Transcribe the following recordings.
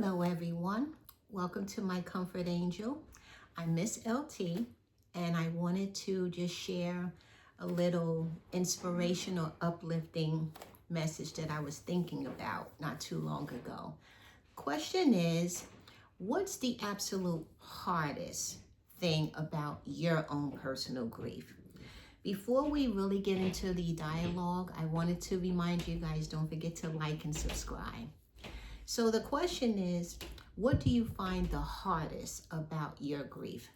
Hello everyone, welcome to my Comfort Angel. I'm Miss LT and I wanted to just share a little inspirational, uplifting message that I was thinking about not too long ago. Question is, what's the absolute hardest thing about your own personal grief? Before we really get into the dialogue, I wanted to remind you guys, don't forget to like and subscribe. So the question is, what do you find the hardest about your grief?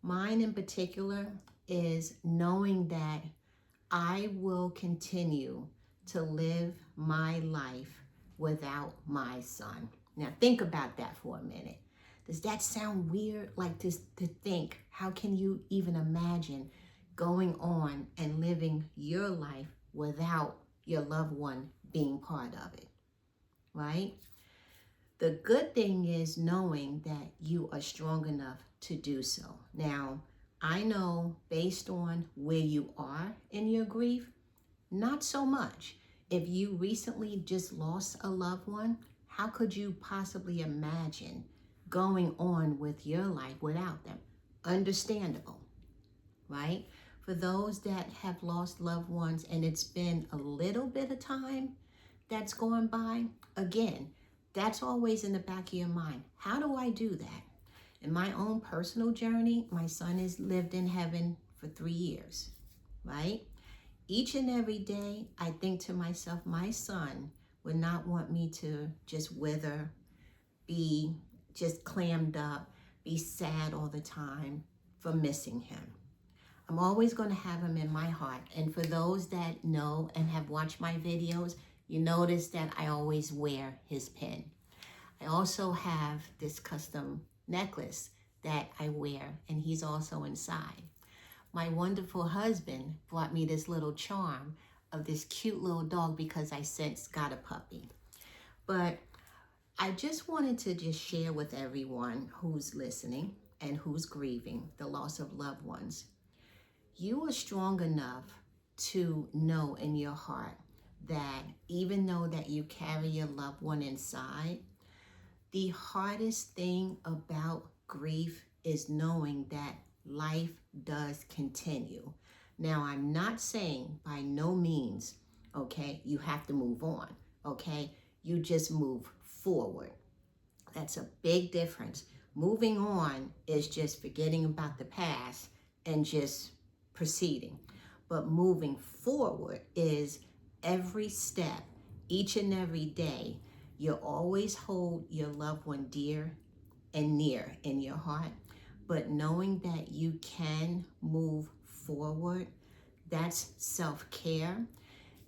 Mine in particular is knowing that I will continue to live my life without my son. Now think about that for a minute. Does that sound weird? Like this to think, how can you even imagine going on and living your life without your loved one being part of it, right? The good thing is knowing that you are strong enough to do so. Now, I know based on where you are in your grief, not so much. If you recently just lost a loved one, how could you possibly imagine going on with your life without them? Understandable, right? For those that have lost loved ones and it's been a little bit of time that's gone by, again, that's always in the back of your mind. How do I do that? In my own personal journey, my son has lived in heaven for 3 years, right? Each and every day, I think to myself, my son would not want me to just wither, be just clammed up, be sad all the time for missing him. I'm always going to have him in my heart. And for those that know and have watched my videos, you notice that I always wear his pin. I also have this custom necklace that I wear, and he's also inside. My wonderful husband brought me this little charm of this cute little dog because I since got a puppy. But I just wanted to just share with everyone who's listening and who's grieving the loss of loved ones. You are strong enough to know in your heart that even though that you carry your loved one inside, the hardest thing about grief is knowing that life does continue. Now, I'm not saying by no means, okay, you have to move on, okay? You just move forward. That's a big difference. Moving on is just forgetting about the past and just proceeding. But moving forward is every step, each and every day, you always hold your loved one dear and near in your heart. But knowing that you can move forward, that's self-care.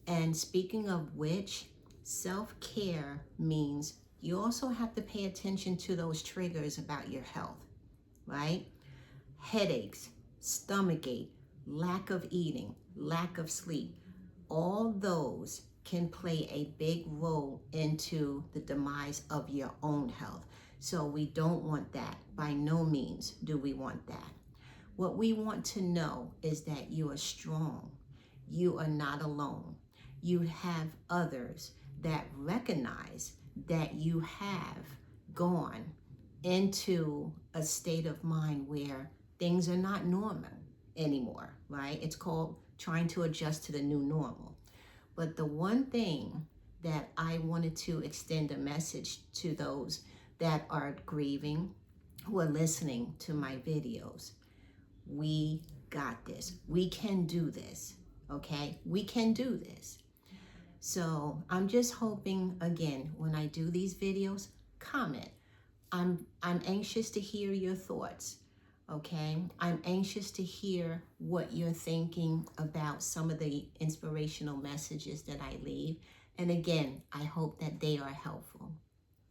And speaking of which, self-care means you also have to pay attention to those triggers about your health, right? Headaches, stomachache, lack of eating, lack of sleep, all those can play a big role into the demise of your own health. So we don't want that. By no means do we want that. What we want to know is that you are strong. You are not alone. You have others that recognize that you have gone into a state of mind where things are not normal anymore, right? It's called trying to adjust to the new normal. But the one thing that I wanted to extend a message to those that are grieving, who are listening to my videos, we got this. We can do this, okay? We can do this. So I'm just hoping, again, when I do these videos, comment. I'm anxious to hear your thoughts. Okay, I'm anxious to hear what you're thinking about some of the inspirational messages that I leave. And again, I hope that they are helpful.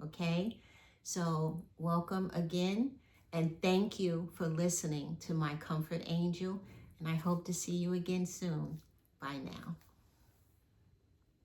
Okay, so welcome again. And thank you for listening to my Comfort Angel. And I hope to see you again soon. Bye now.